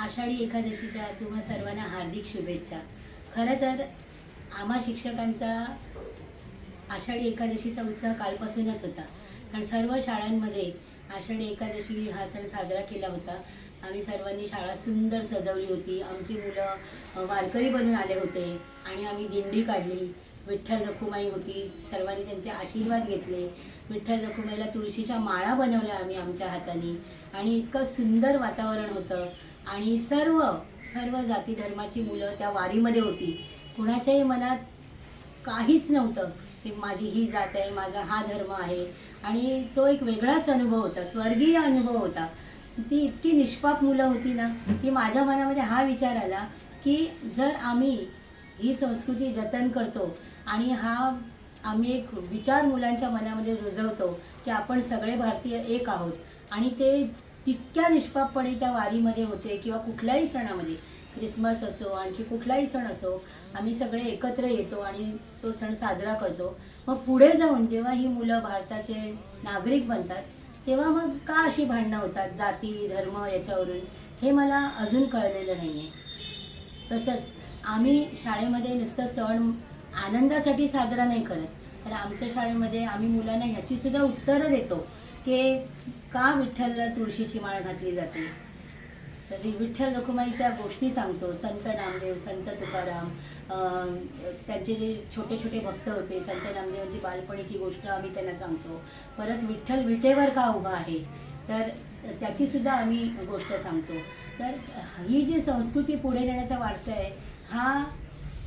आषाढी एकादशीच्या तुम्हा सर्वांना हार्दिक शुभेच्छा। खरं तर आम्हा शिक्षकांचा आषाढी एकादशीचा उत्सव कालपासूनच होता, कारण सर्व शाळांमध्ये आषाढी एकादशी हा सण साजरा केला होता। आम्ही सर्वांनी शाळा सुंदर सजवली होती, आमची मुलं वारकरी बनून आले होते आणि आम्ही दिंडी काढली। विठ्ठल रखुमाई होती, सर्वांनी त्यांचे आशीर्वाद घेतले। विठ्ठल रखुमाईला तुळशीच्या माळा बनवल्या आम्ही आमच्या हाताने आणि इतकं सुंदर वातावरण होतं आणि सर्व सर्व जाती धर्माची मुलं त्या वारीमध्ये होती। कुणाच्याही मनात काहीच नव्हतं की माझी ही जात आहे, माझा हा धर्म आहे, आणि तो एक वेगळाच अनुभव होता, स्वर्गीय अनुभव होता। ती इतकी निष्पाप मुलं होती ना की माझ्या मनामध्ये हा विचार आला की जर आम्ही ही संस्कृती जतन करतो आणि हा आम्ही एक विचार मुलांच्या मनामध्ये रुजवतो की आपण सगळे भारतीय एक आहोत, आणि ते तितक्या निष्पापपणे त्या वारीमध्ये होते किंवा कुठल्याही सणामध्ये, क्रिसमस असो आणखी कुठलाही सण असो, आम्ही सगळे एकत्र येतो आणि तो सण साजरा करतो। मग पुढे जाऊन जेव्हा ही मुलं भारताचे नागरिक बनतात तेव्हा मग का अशी भांडणं होतात जाती धर्म याच्यावरून, हे मला अजून कळलेलं नाही आहे। तसंच आम्ही शाळेमध्ये नुसतं सण आनंदासाठी साजरा नाही करत, तर आमच्या शाळेमध्ये आम्ही मुलांना ह्याचीसुद्धा उत्तरं देतो की का विठ्ठलला तुळशीची माळ घातली जाते। तर विठ्ठल रखुमाईच्या गोष्टी सांगतो, संत नामदेव, संत तुकाराम, त्यांचे जे छोटे छोटे भक्त होते, संत नामदेवांची बालपणीची गोष्ट आम्ही त्यांना सांगतो। परत विठ्ठल विटेवर का उभा आहे तर त्याचीसुद्धा आम्ही गोष्ट सांगतो। तर ही जी संस्कृती पुढे नेण्याचा वारसा आहे हा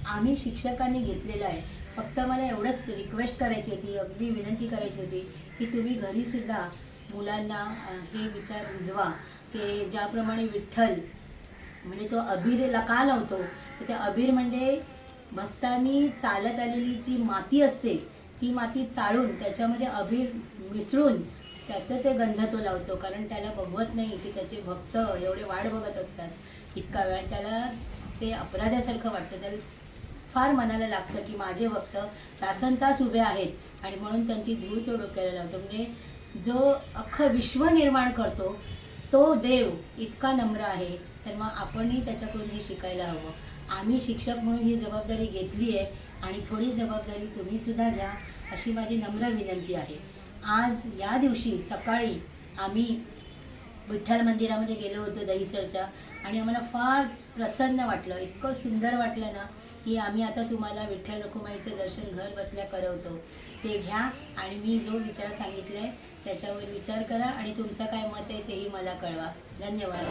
आम्ही शिक्षकांनी घेतलेला आहे। फक्त मला एवढंच रिक्वेस्ट करायची होती, अगदी विनंती करायची होती की तुम्ही घरीसुद्धा मुलांना हे विचार रुजवा की ज्याप्रमाणे विठ्ठल म्हणजे तो अबीरला का लावतो, तर ते अबीर म्हणजे भक्तांनी चालत आलेली जी माती असते ती माती चाळून त्याच्यामध्ये अबीर मिसळून त्याचं ते गंध तो लावतो, कारण त्याला बघवत नाही की त्याचे भक्त एवढे वाट बघत असतात इतका वेळ, त्याला ते अपराध्यासारखं वाटतं, त्याला फार मनाला लागतं की माझे भक्त तासनतास उभे आहेत आणि म्हणून त्यांची धूळ तो डोक्याला लावतो। म्हणजे जो अख्खं विश्व निर्माण करतो तो देव इतका नम्र आहे, तर मग आपणही त्याच्याकडून हे शिकायला हवं। आम्ही शिक्षक म्हणून ही जबाबदारी घेतली आहे आणि थोडी जबाबदारी तुम्हीसुद्धा घ्या अशी माझी नम्र विनंती आहे। आज या दिवशी सकाळी आम्ही विठ्ठल मंदिरामध्ये गेलो होतो दहिसरच्या, आणि आम्हाला फार प्रसन्न वाटलं, इतकं सुंदर वाटलं ना की आम्ही आता तुम्हाला विठ्ठल रखुमाईचं दर्शन घर बसल्या करवतो। ते घ्या आणि मी जो विचार सांगितला आहे त्याच्यावर विचार करा आणि तुमचं काय मत आहे तेही मला कळवा। धन्यवाद।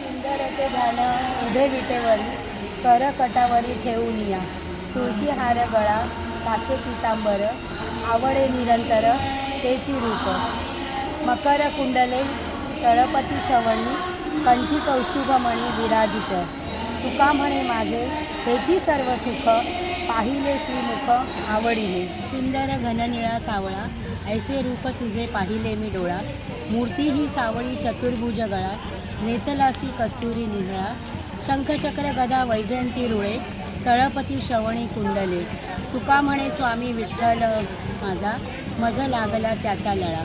सुंदरचे झालं उभे विटेवरी, कर कटावरी ठेवून या, तुळशी हार गळा कासे पितांबर, आवडे निरंतर तेची रूप, मकर कुंडले तळपती श्रवणी, कंठी कौस्तुभमणी विराजित, तुका म्हणे माझे हेची सर्व सुख, पाहिले श्रीमुख आवडिले, सुंदर घननिळा सावळा ऐसे रूप तुझे पाहिले मी डोळा, मूर्ती ही सावळी चतुर्भुज गळा, नेसलासी कस्तुरी निहळा, शंखचक्र गदा वैजयंती रुळे, तळपती श्रवणी कुंडले, तुका म्हणे स्वामी विठ्ठल माझा, मज लागला त्याचा लळा।